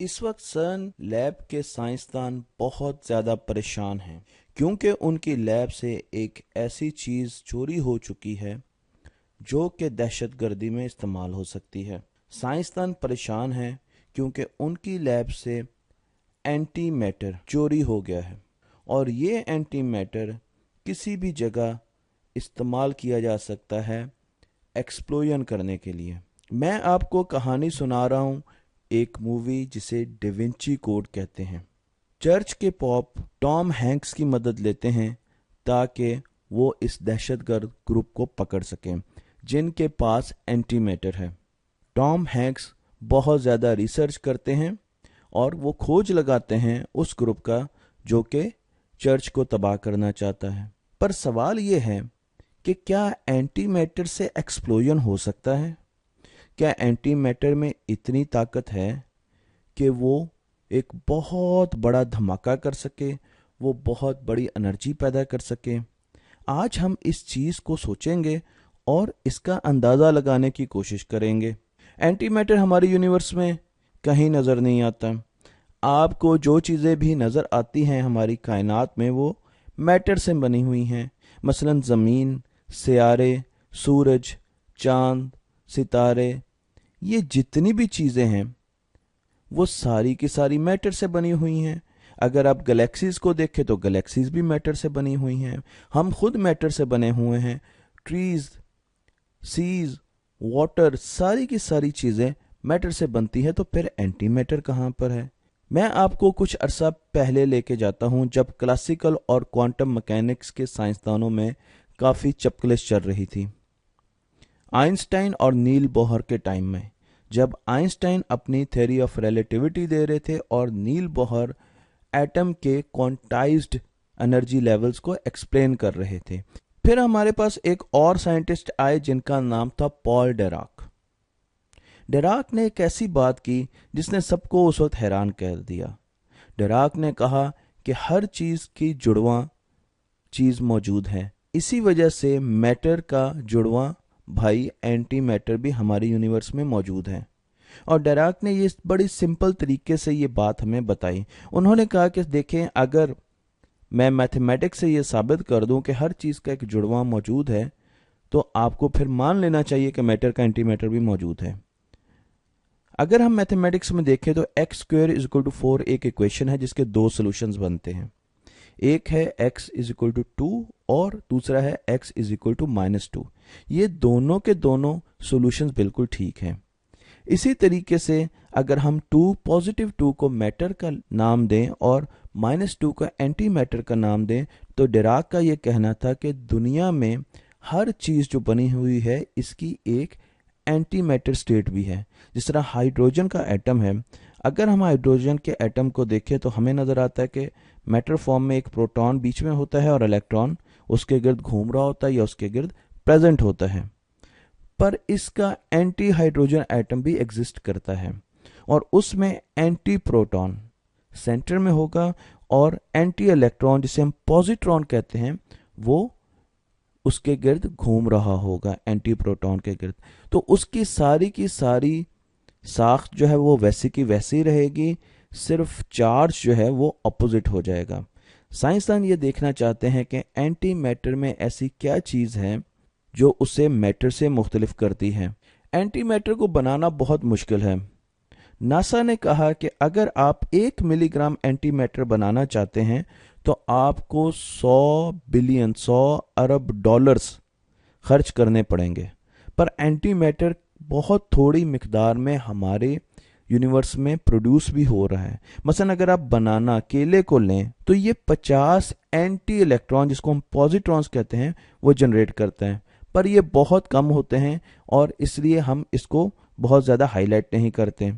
इस वक्त सर्न लैब के साइंसदान बहुत ज़्यादा परेशान हैं क्योंकि उनकी लैब से एक ऐसी चीज़ चोरी हो चुकी है जो कि दहशतगर्दी में इस्तेमाल हो सकती है। साइंसदान परेशान हैं क्योंकि उनकी लैब से एंटी मैटर चोरी हो गया है और ये एंटी मैटर किसी भी जगह इस्तेमाल किया जा सकता है एक्सप्लोजन करने के लिए। मैं आपको कहानी सुना रहा हूँ एक मूवी जिसे डिविंची कोड कहते हैं। चर्च के पॉप टॉम हैंक्स की मदद लेते हैं ताकि वो इस दहशतगर्द ग्रुप को पकड़ सकें जिनके पास एंटी मैटर है। टॉम हैंक्स बहुत ज़्यादा रिसर्च करते हैं और वो खोज लगाते हैं उस ग्रुप का जो कि चर्च को तबाह करना चाहता है। पर सवाल ये है कि क्या एंटी मैटर से एक्सप्लोजन हो सकता है? क्या एंटी मैटर में इतनी ताकत है कि वो एक बहुत बड़ा धमाका कर सके, वो बहुत बड़ी एनर्जी पैदा कर सके? आज हम इस चीज़ को सोचेंगे और इसका अंदाज़ा लगाने की कोशिश करेंगे। एंटी मैटर हमारे यूनिवर्स में कहीं नज़र नहीं आता। आपको जो चीज़ें भी नज़र आती हैं हमारी कायनात में वो मैटर से बनी हुई हैं। मसलन ज़मीन, सियारे, सूरज, चांद, सितारे, ये जितनी भी चीज़ें हैं वो सारी की सारी मैटर से बनी हुई हैं। अगर आप गैलेक्सीज को देखें तो गैलेक्सीज भी मैटर से बनी हुई हैं। हम खुद मैटर से बने हुए हैं। ट्रीज, सीज, वाटर, सारी की सारी चीज़ें मैटर से बनती हैं। तो फिर एंटी मैटर कहाँ पर है? मैं आपको कुछ अरसा पहले लेके जाता हूँ जब क्लासिकल और क्वांटम मैकेनिक्स के साइंसदानों में काफ़ी चपकलिश चल रही थी। आइंस्टाइन और नील बोहर के टाइम में, जब आइंस्टाइन अपनी थ्योरी ऑफ रिलेटिविटी दे रहे थे और नील बोहर एटम के क्वांटाइज्ड एनर्जी लेवल्स को एक्सप्लेन कर रहे थे। फिर हमारे पास एक और साइंटिस्ट आए जिनका नाम था पॉल डिराक। डिराक ने एक ऐसी बात की जिसने सबको उस वक्त हैरान कर दिया। डिराक ने कहा कि हर चीज़ की जुड़वां चीज़ मौजूद है, इसी वजह से मैटर का जुड़वां भाई एंटी मैटर भी हमारे यूनिवर्स में मौजूद है। और डिराक ने ये बड़ी सिंपल तरीके से ये बात हमें बताई। उन्होंने कहा कि देखें, अगर मैं मैथमेटिक्स से ये साबित कर दूं कि हर चीज़ का एक जुड़वां मौजूद है तो आपको फिर मान लेना चाहिए कि मैटर का एंटी मैटर भी मौजूद है। अगर हम मैथमेटिक्स में देखें तो x square is equal to 4 एक इक्वेशन है जिसके दो सोल्यूशंस बनते हैं। एक है x इज इक्वल टू 2 और दूसरा है x इज इक्वल टू -2। ये दोनों के दोनों सॉल्यूशंस बिल्कुल ठीक हैं। इसी तरीके से अगर हम पॉजिटिव 2 को मैटर का नाम दें और -2 का एंटी मैटर का नाम दें तो डिराक का ये कहना था कि दुनिया में हर चीज़ जो बनी हुई है इसकी एक एंटी मैटर स्टेट भी है। जिस तरह हाइड्रोजन का एटम है, अगर हम हाइड्रोजन के एटम को देखें तो हमें नज़र आता है कि मैटर फॉर्म में एक प्रोटॉन बीच में होता है और इलेक्ट्रॉन उसके गिर्द घूम रहा होता है या उसके गिर्द प्रेजेंट होता है। पर इसका एंटी हाइड्रोजन एटम भी एग्जिस्ट करता है और उसमें एंटी प्रोटॉन सेंटर में होगा और एंटी इलेक्ट्रॉन जिसे हम पॉजिट्रॉन कहते हैं वो उसके गिर्द घूम रहा होगा, एंटी प्रोटॉन के गिर्द। तो उसकी सारी की सारी साख्त जो है वो वैसी की वैसी रहेगी, सिर्फ चार्ज जो है वो अपोजिट हो जाएगा। साइंसदान ये देखना चाहते हैं कि एंटी मैटर में ऐसी क्या चीज़ है जो उसे मैटर से मुख्तलिफ करती है। एंटी मैटर को बनाना बहुत मुश्किल है। नासा ने कहा कि अगर आप 1 मिलीग्राम एंटी मैटर बनाना चाहते हैं तो आपको 100 अरब डॉलर्स खर्च करने पड़ेंगे। पर एंटी मैटर बहुत थोड़ी मिकदार में हमारे यूनिवर्स में प्रोड्यूस भी हो रहा है। मसलन अगर आप बनाना, केले को लें तो ये 50 एंटी इलेक्ट्रॉन जिसको हम पॉजिट्रॉन्स कहते हैं वो जनरेट करते हैं, पर ये बहुत कम होते हैं और इसलिए हम इसको बहुत ज़्यादा हाईलाइट नहीं करते।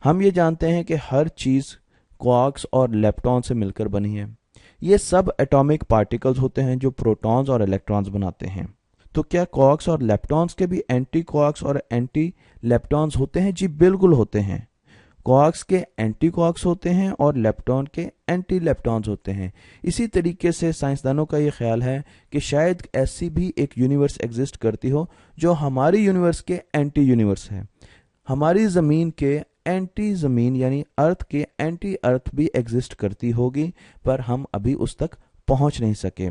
हम ये जानते हैं कि हर चीज़ क्वार्क्स और लेप्टॉन से मिलकर बनी है। ये सब एटॉमिक पार्टिकल्स होते हैं जो प्रोटॉन्स और इलेक्ट्रॉन्स बनाते हैं। तो क्या क्वार्क्स और लेप्टॉन्स के भी एंटी क्वार्क्स और एंटी लेप्टॉन्स होते हैं? जी बिल्कुल होते हैं। क्वार्क्स के एंटी क्वार्क्स होते हैं और लेप्टॉन के एंटी लेप्टॉन्स होते हैं। इसी तरीके से साइंसदानों का ये ख्याल है कि शायद ऐसी भी एक यूनिवर्स एग्जिस्ट करती हो जो हमारी यूनिवर्स के एंटी यूनिवर्स है। हमारी ज़मीन के एंटी ज़मीन यानी अर्थ के एंटी अर्थ भी एग्जिस्ट करती होगी, पर हम अभी उस तक पहुंच नहीं सके।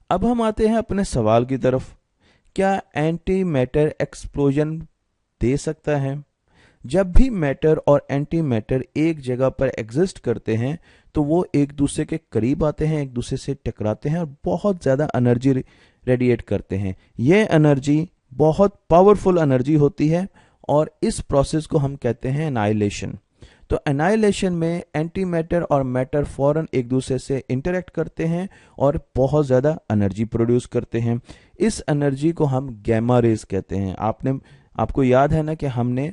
अब हम आते हैं अपने सवाल की तरफ, क्या एंटी मैटर एक्सप्लोजन दे सकता है? जब भी मैटर और एंटी मैटर एक जगह पर एग्जिस्ट करते हैं तो वो एक दूसरे के करीब आते हैं, एक दूसरे से टकराते हैं और बहुत ज़्यादा एनर्जी रेडिएट करते हैं। ये एनर्जी बहुत पावरफुल एनर्जी होती है और इस प्रोसेस को हम कहते हैं एनाइलेशन। तो एनाइलेशन में एंटी मैटर और मैटर फौरन एक दूसरे से इंटरेक्ट करते हैं और बहुत ज़्यादा एनर्जी प्रोड्यूस करते हैं। इस एनर्जी को हम गैमा रेज कहते हैं। आपको याद है ना कि हमने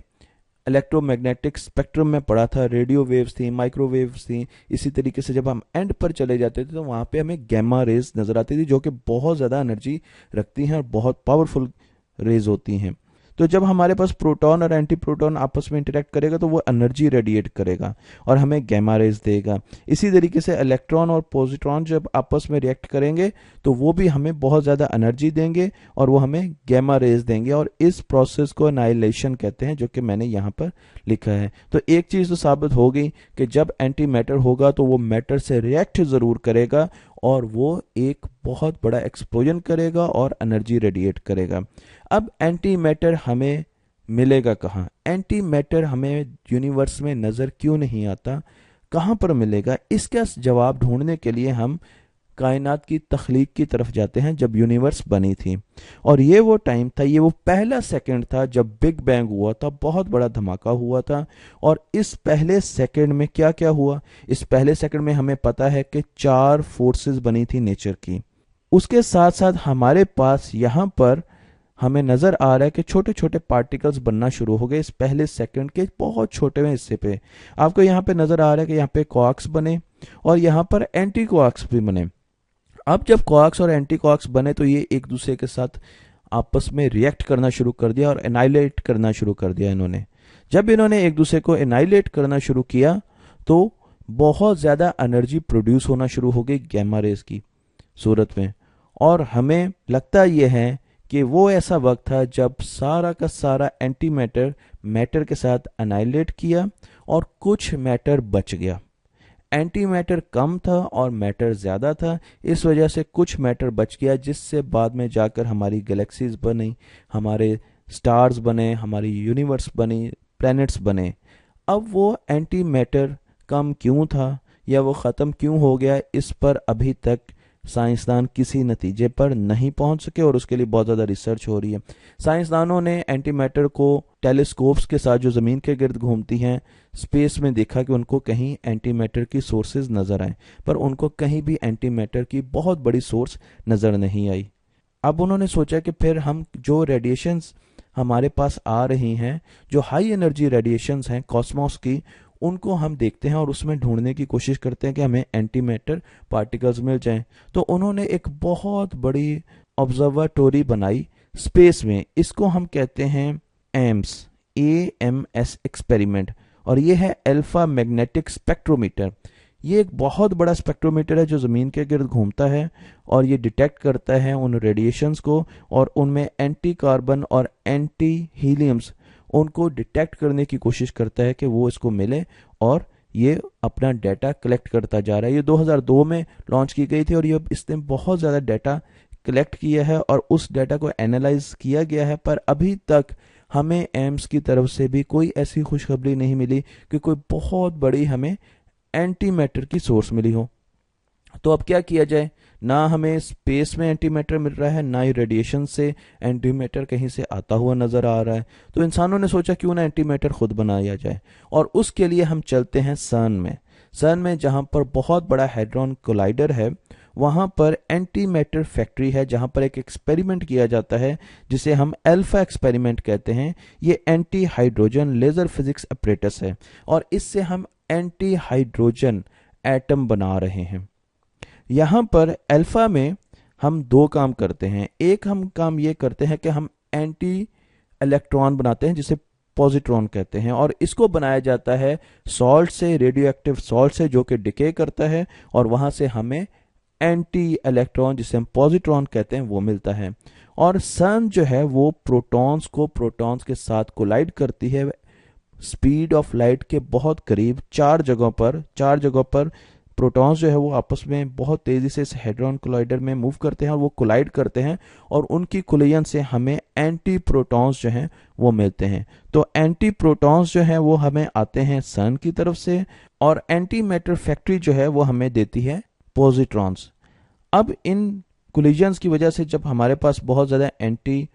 इलेक्ट्रोमैग्नेटिक स्पेक्ट्रम में पढ़ा था, रेडियो वेव्स थी, माइक्रोवेव्स थी। इसी तरीके से जब हम एंड पर चले जाते थे तो वहाँ पे हमें गैमा रेज नजर आती थी, जो कि बहुत ज़्यादा एनर्जी रखती हैं और बहुत पावरफुल रेज होती हैं। तो जब हमारे पास प्रोटॉन और एंटी प्रोटॉन आपस में इंटरेक्ट करेगा तो वो एनर्जी रेडिएट करेगा और हमें गैमा रेज देगा। इसी तरीके से इलेक्ट्रॉन और पॉजिट्रॉन जब आपस में रिएक्ट करेंगे तो वो भी हमें बहुत ज़्यादा एनर्जी देंगे और वो हमें गैमा रेज देंगे, और इस प्रोसेस को एनाइलेशन कहते हैं, जो कि मैंने यहाँ पर लिखा है। तो एक चीज़ तो साबित हो गई कि जब एंटी मैटर होगा तो वो मैटर से रिएक्ट ज़रूर करेगा और वो एक बहुत बड़ा एक्सप्लोजन करेगा और एनर्जी रेडिएट करेगा। अब एंटी मैटर हमें मिलेगा कहाँ? एंटी मैटर हमें यूनिवर्स में नज़र क्यों नहीं आता, कहाँ पर मिलेगा? इसका जवाब ढूंढने के लिए हम कायनात की तख्लीक की तरफ जाते हैं, जब यूनिवर्स बनी थी। और ये वो टाइम था, ये वो पहला सेकंड था जब बिग बैंग हुआ था, बहुत बड़ा धमाका हुआ था। और इस पहले सेकंड में क्या क्या हुआ? इस पहले सेकंड में हमें पता है कि 4 फोर्सेस बनी थी नेचर की। उसके साथ साथ हमारे पास यहाँ पर हमें नज़र आ रहा है कि छोटे छोटे पार्टिकल्स बनना शुरू हो गए इस पहले सेकंड के बहुत छोटे में हिस्से पे। आपको यहाँ पे नज़र आ रहा है कि यहाँ पे क्वार्क्स बने और यहाँ पर एंटी क्वार्क्स भी बने। अब जब क्वार्क्स और एंटी क्वार्क्स बने तो ये एक दूसरे के साथ आपस में रिएक्ट करना शुरू कर दिया और एनाइलेट करना शुरू कर दिया इन्होंने। जब इन्होंने एक दूसरे को एनाइलेट करना शुरू किया तो बहुत ज़्यादा एनर्जी प्रोड्यूस होना शुरू हो गई गैमा रेज की सूरत में। और हमें लगता यह है कि वो ऐसा वक्त था जब सारा का सारा एंटी मैटर मैटर के साथ एनाइलेट किया और कुछ मैटर बच गया। एंटी मैटर कम था और मैटर ज़्यादा था, इस वजह से कुछ मैटर बच गया, जिससे बाद में जाकर हमारी गैलेक्सीज बनी, हमारे स्टार्स बने, हमारी यूनिवर्स बनी, प्लैनेट्स बने। अब वो एंटी मैटर कम क्यों था या वो ख़त्म क्यों हो गया, इस पर अभी तक साइंसदान किसी नतीजे पर नहीं पहुंच सके और उसके लिए बहुत ज़्यादा रिसर्च हो रही है। साइंसदानों ने एंटी मैटर को टेलीस्कोप्स के साथ जो ज़मीन के गिर्द घूमती हैं स्पेस में देखा कि उनको कहीं एंटी मैटर की सोर्सेज नज़र आए, पर उनको कहीं भी एंटी मैटर की बहुत बड़ी सोर्स नज़र नहीं आई। अब उन्होंने सोचा कि फिर हम जो रेडिएशंस हमारे पास आ रही हैं, जो हाई एनर्जी रेडिएशंस हैं कॉस्मोस की, उनको हम देखते हैं और उसमें ढूंढने की कोशिश करते हैं कि हमें एंटी मैटर पार्टिकल्स मिल जाएं। तो उन्होंने एक बहुत बड़ी ऑब्जर्वेटोरी बनाई स्पेस में, इसको हम कहते हैं AMS एक्सपेरिमेंट, और ये है अल्फा मैग्नेटिक स्पेक्ट्रोमीटर। ये एक बहुत बड़ा स्पेक्ट्रोमीटर है जो ज़मीन के गिर्द घूमता है और ये डिटेक्ट करता है उन रेडिएशंस को और उनमें एंटी कार्बन और एंटी हीलियम्स उनको डिटेक्ट करने की कोशिश करता है कि वो इसको मिले, और ये अपना डाटा कलेक्ट करता जा रहा है। ये 2002 में लॉन्च की गई थी और ये इसने बहुत ज़्यादा डाटा कलेक्ट किया है और उस डाटा को एनालाइज किया गया है, पर अभी तक हमें एम्स की तरफ से भी कोई ऐसी खुशखबरी नहीं मिली कि कोई बहुत बड़ी हमें एंटी मैटर की सोर्स मिली हो। तो अब क्या किया जाए? ना हमें स्पेस में एंटी मैटर मिल रहा है, ना ही रेडिएशन से एंटी मैटर कहीं से आता हुआ नजर आ रहा है। तो इंसानों ने सोचा क्यों ना एंटी मैटर खुद बनाया जाए, और उसके लिए हम चलते हैं सन में। सन में जहां पर बहुत बड़ा हेड्रॉन कोलाइडर है, वहां पर एंटी मैटर फैक्ट्री है जहां पर एक एक्सपेरिमेंट किया जाता है जिसे हम अल्फा एक्सपेरिमेंट कहते हैं। ये anti hydrogen laser physics apparatus है और इससे हम एंटी हाइड्रोजन एटम बना रहे हैं। यहाँ पर अल्फा में हम 2 काम करते हैं। एक हम काम ये करते हैं कि हम एंटी इलेक्ट्रॉन बनाते हैं जिसे पॉजिट्रॉन कहते हैं, और इसको बनाया जाता है सॉल्ट से, रेडियो एक्टिव सॉल्ट से, जो कि डिके करता है, और वहां से हमें एंटी इलेक्ट्रॉन जिसे हम पॉजिट्रॉन कहते हैं वो मिलता है। और सन जो है वो प्रोटॉन्स को प्रोटॉन्स के साथ कोलाइड करती है स्पीड ऑफ लाइट के बहुत करीब चार जगहों पर प्रोटॉन्स जो है वो आपस में बहुत तेजी से इस हेड्रॉन कोलाइडर में मूव करते हैं और वो कोलाइड करते हैं और उनकी कोलिजन से हमें एंटी प्रोटॉन्स जो हैं वो मिलते हैं। तो एंटी प्रोटॉन्स जो हैं वो हमें आते हैं सन की तरफ से और एंटी मैटर फैक्ट्री जो है वो हमें देती है पॉजिट्रॉन्स। अब इन कोलिजन्स की वजह से जब हमारे पास बहुत ज़्यादा एंटी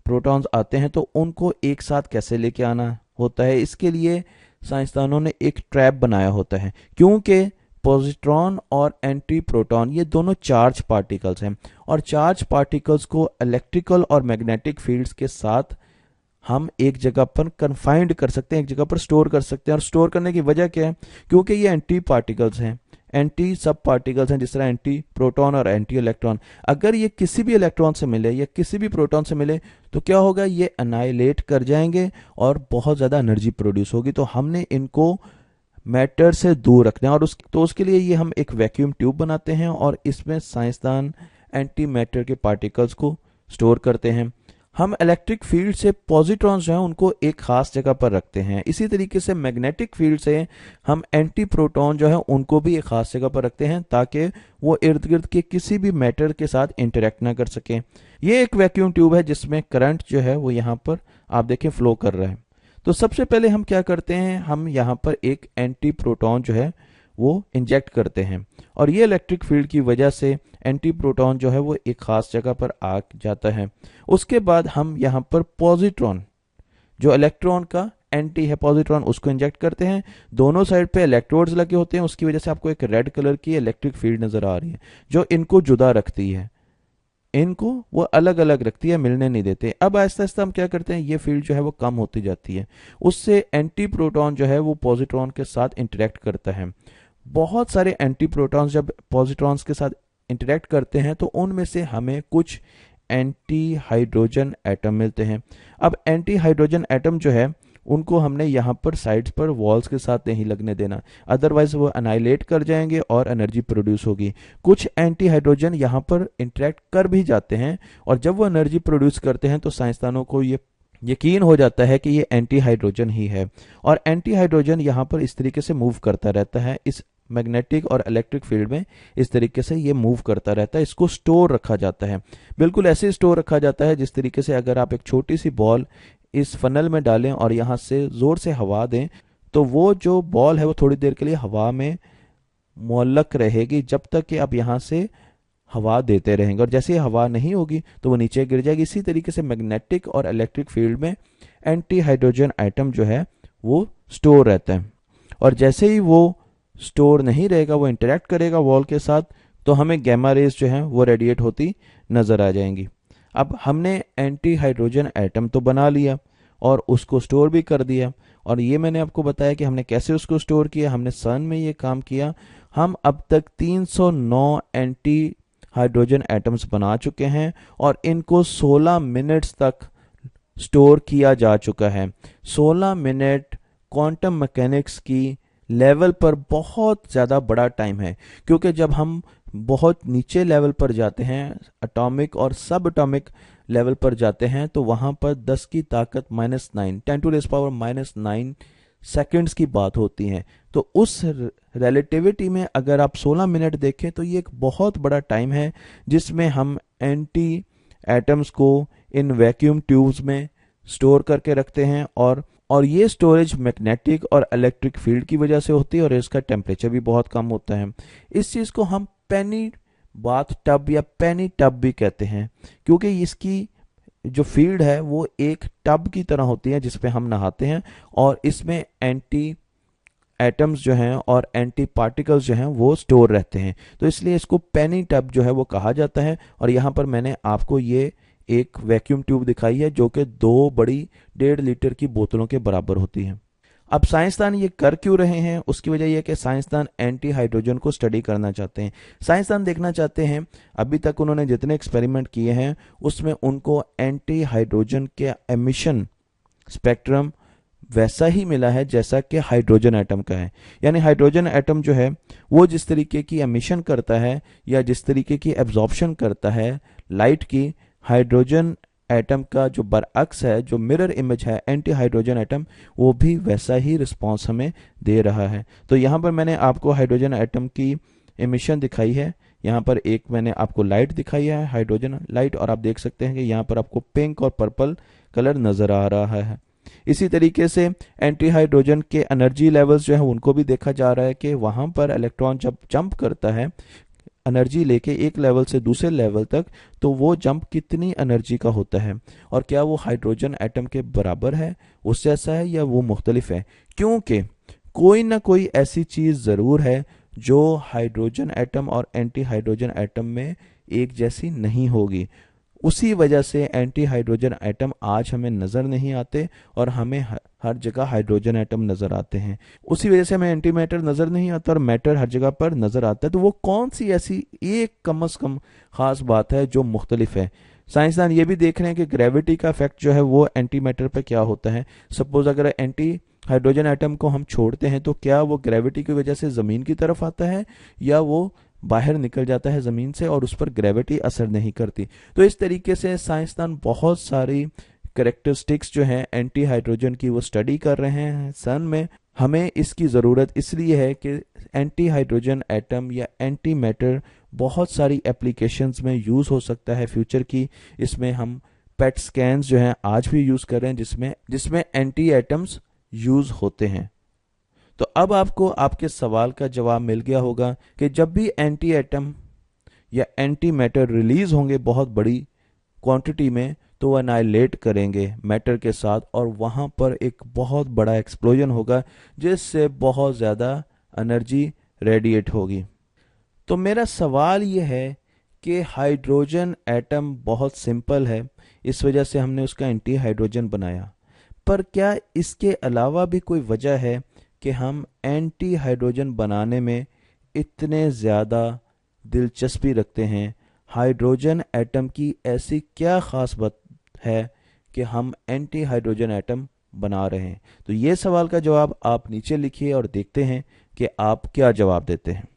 प्रोटॉन्स आते हैं तो उनको एक साथ कैसे लेके आना होता है, इसके लिए साइंसदानों ने एक ट्रैप बनाया होता है। क्योंकि पॉजिट्रॉन और एंटी प्रोटॉन ये दोनों चार्ज पार्टिकल्स हैं और चार्ज पार्टिकल्स को इलेक्ट्रिकल और मैग्नेटिक फील्ड्स के साथ हम एक जगह पर कन्फाइंड कर सकते हैं, एक जगह पर स्टोर कर सकते हैं। और स्टोर करने की वजह क्या है? क्योंकि ये एंटी पार्टिकल्स हैं, एंटी सब पार्टिकल्स हैं, जिस तरह एंटी प्रोटॉन और एंटी इलेक्ट्रॉन। अगर ये किसी भी इलेक्ट्रॉन से मिले या किसी भी प्रोटॉन से मिले तो क्या होगा? ये अनाइलेट कर जाएंगे और बहुत ज़्यादा एनर्जी प्रोड्यूस होगी। तो हमने इनको मैटर से दूर रखना है और उसके लिए ये हम एक वैक्यूम ट्यूब बनाते हैं और इसमें साइंसदान एंटी मैटर के पार्टिकल्स को स्टोर करते हैं। हम इलेक्ट्रिक फील्ड से पॉजिट्रॉन्स जो हैं उनको एक खास जगह पर रखते हैं। इसी तरीके से मैग्नेटिक फील्ड से हम एंटी प्रोटॉन जो है उनको भी एक खास जगह पर रखते हैं ताकि वो इर्द गिर्द के किसी भी मैटर के साथ इंटरेक्ट ना कर सकें। ये एक वैक्यूम ट्यूब है जिसमें करंट जो है वो यहाँ पर आप देखें फ्लो कर रहा है। तो सबसे पहले हम क्या करते हैं? हम यहाँ पर एक एंटी प्रोटॉन जो है वो इंजेक्ट करते हैं और ये इलेक्ट्रिक फील्ड की वजह से एंटी प्रोटॉन जो है वो एक खास जगह पर आ जाता है। उसके बाद हम यहाँ पर पॉजिट्रॉन जो इलेक्ट्रॉन का एंटी है पॉजिट्रॉन उसको इंजेक्ट करते हैं। दोनों साइड पे इलेक्ट्रोड्स लगे होते हैं, उसकी वजह से आपको एक रेड कलर की इलेक्ट्रिक फील्ड नजर आ रही है जो इनको जुदा रखती है, इनको वो अलग अलग रखती है, मिलने नहीं देते। अब आहिस्ता आहिस्ता हम क्या करते हैं? ये फील्ड जो है वो कम होती जाती है, उससे एंटी प्रोटॉन जो है वो पॉजिट्रॉन के साथ इंटरेक्ट करता है। बहुत सारे एंटी प्रोटॉन्स जब पॉजिट्रॉन्स के साथ इंटरेक्ट करते हैं तो उनमें से हमें कुछ एंटी हाइड्रोजन एटम मिलते हैं। अब एंटी हाइड्रोजन एटम जो है उनको हमने यहाँ पर साइड्स पर वॉल्स के साथ नहीं लगने देना, अदरवाइज वो अनाइलेट कर जाएंगे और एनर्जी प्रोड्यूस होगी। कुछ एंटी हाइड्रोजन यहाँ पर इंटरेक्ट कर भी जाते हैं और जब वो एनर्जी प्रोड्यूस करते हैं तो साइंसदानों को ये यकीन हो जाता है कि ये एंटी हाइड्रोजन ही है। और एंटी हाइड्रोजन यहाँ पर इस तरीके से मूव करता रहता है, इस मैग्नेटिक और इलेक्ट्रिक फील्ड में इस तरीके से ये मूव करता रहता है। इसको स्टोर रखा जाता है, बिल्कुल ऐसे स्टोर रखा जाता है जिस तरीके से अगर आप एक छोटी सी बॉल इस फनल में डालें और यहाँ से जोर से हवा दें तो वो जो बॉल है वो थोड़ी देर के लिए हवा में मुअल्लक रहेगी जब तक कि आप यहाँ से हवा देते रहेंगे, और जैसे ही हवा नहीं होगी तो वो नीचे गिर जाएगी। इसी तरीके से मैग्नेटिक और इलेक्ट्रिक फील्ड में एंटी हाइड्रोजन एटम जो है वो स्टोर रहता है और जैसे ही वो स्टोर नहीं रहेगा, वो इंटरेक्ट करेगा वॉल के साथ, तो हमें गैमा रेज जो है वो रेडिएट होती नजर आ जाएंगी। अब हमने एंटी हाइड्रोजन एटम तो बना लिया और उसको स्टोर भी कर दिया, और ये मैंने आपको बताया कि हमने कैसे उसको स्टोर किया। हमने सन में ये काम किया। हम अब तक 309 एंटी हाइड्रोजन एटम्स बना चुके हैं और इनको 16 मिनट्स तक स्टोर किया जा चुका है। 16 मिनट क्वांटम मैकेनिक्स की लेवल पर बहुत ज़्यादा बड़ा टाइम है, क्योंकि जब हम बहुत नीचे लेवल पर जाते हैं, एटॉमिक और सब एटॉमिक लेवल पर जाते हैं, तो वहाँ पर 10 की ताकत -9 10⁻⁻⁹ सेकंड्स की बात होती है। तो उस रिलेटिविटी में अगर आप 16 मिनट देखें तो ये एक बहुत बड़ा टाइम है जिसमें हम एंटी एटम्स को इन वैक्यूम ट्यूब्स में स्टोर करके रखते हैं और ये स्टोरेज मैग्नेटिक और इलेक्ट्रिक फील्ड की वजह से होती है और इसका टेम्परेचर भी बहुत कम होता है। इस चीज़ को हम पेनी बाथ टब या पेनी टब भी कहते हैं, क्योंकि इसकी जो फील्ड है वो एक टब की तरह होती है जिसपे हम नहाते हैं और इसमें एंटी एटम्स जो हैं और एंटी पार्टिकल्स जो हैं वो स्टोर रहते हैं, तो इसलिए इसको पेनी टब जो है वो कहा जाता है। और यहाँ पर मैंने आपको ये एक वैक्यूम ट्यूब दिखाई है जो कि 2 बड़ी 1.5 लीटर की बोतलों के बराबर होती है। अब साइंसदान ये कर क्यों रहे हैं? उसकी वजह यह है कि साइंसदान एंटी हाइड्रोजन को स्टडी करना चाहते हैं। साइंसदान देखना चाहते हैं, अभी तक उन्होंने जितने एक्सपेरिमेंट किए हैं उसमें उनको एंटी हाइड्रोजन के एमिशन स्पेक्ट्रम वैसा ही मिला है जैसा कि हाइड्रोजन एटम का है। यानी हाइड्रोजन एटम जो है वो जिस तरीके की एमिशन करता है या जिस तरीके की एब्जॉर्प्शन करता है लाइट की, हाइड्रोजन एटम का जो बरअक्स है, जो मिरर इमेज है एंटी हाइड्रोजन एटम, वो भी वैसा ही रिस्पॉन्स हमें दे रहा है। तो यहाँ पर मैंने आपको हाइड्रोजन एटम की एमिशन दिखाई है। यहाँ पर एक मैंने आपको लाइट दिखाई है, हाइड्रोजन लाइट, और आप देख सकते हैं कि यहाँ पर आपको पिंक और पर्पल कलर नजर आ रहा है। इसी तरीके से एंटी हाइड्रोजन के एनर्जी लेवल्स जो है उनको भी देखा जा रहा है कि वहां पर इलेक्ट्रॉन जब जंप करता है एनर्जी लेके एक लेवल से दूसरे लेवल तक, तो वो जंप कितनी एनर्जी का होता है और क्या वो हाइड्रोजन एटम के बराबर है, उससे ऐसा है या वो मुख्तलिफ है। क्योंकि कोई ना कोई ऐसी चीज जरूर है जो हाइड्रोजन एटम और एंटी हाइड्रोजन एटम में एक जैसी नहीं होगी। उसी वजह से एंटी हाइड्रोजन एटम आज हमें नजर नहीं आते और हमें हर जगह हाइड्रोजन एटम नजर आते हैं। उसी वजह से हमें एंटी मैटर नजर नहीं आता और मैटर हर जगह पर नजर आता है। तो वो कौन सी ऐसी एक कम से कम खास बात है जो मुख्तलिफ है। साइंसदान ये भी देख रहे हैं कि ग्रेविटी का इफेक्ट जो है वो एंटी मैटर पर क्या होता है। सपोज अगर एंटी हाइड्रोजन एटम को हम छोड़ते हैं तो क्या वो ग्रेविटी की वजह से जमीन की तरफ आता है या वो बाहर निकल जाता है जमीन से और उस पर ग्रेविटी असर नहीं करती। तो इस तरीके से साइंसदान बहुत सारी करेक्टरिस्टिक्स जो हैं एंटी हाइड्रोजन की वो स्टडी कर रहे हैं सन में। हमें इसकी ज़रूरत इसलिए है कि एंटी हाइड्रोजन एटम या एंटी मैटर बहुत सारी एप्लीकेशंस में यूज़ हो सकता है फ्यूचर की। इसमें हम पेट स्कैन्स जो हैं आज भी यूज़ कर रहे हैं जिसमें एंटी एटम्स यूज़ होते हैं। तो अब आपको आपके सवाल का जवाब मिल गया होगा कि जब भी एंटी एटम या एंटी मैटर रिलीज होंगे बहुत बड़ी क्वांटिटी में, तो वह अनाइलेट करेंगे मैटर के साथ और वहां पर एक बहुत बड़ा एक्सप्लोजन होगा जिससे बहुत ज़्यादा एनर्जी रेडिएट होगी। तो मेरा सवाल यह है कि हाइड्रोजन एटम बहुत सिंपल है, इस वजह से हमने उसका एंटी हाइड्रोजन बनाया, पर क्या इसके अलावा भी कोई वजह है कि हम एंटी हाइड्रोजन बनाने में इतने ज़्यादा दिलचस्पी रखते हैं। हाइड्रोजन एटम की ऐसी क्या ख़ास बात है कि हम एंटी हाइड्रोजन एटम बना रहे हैं। तो ये सवाल का जवाब आप नीचे लिखिए और देखते हैं कि आप क्या जवाब देते हैं।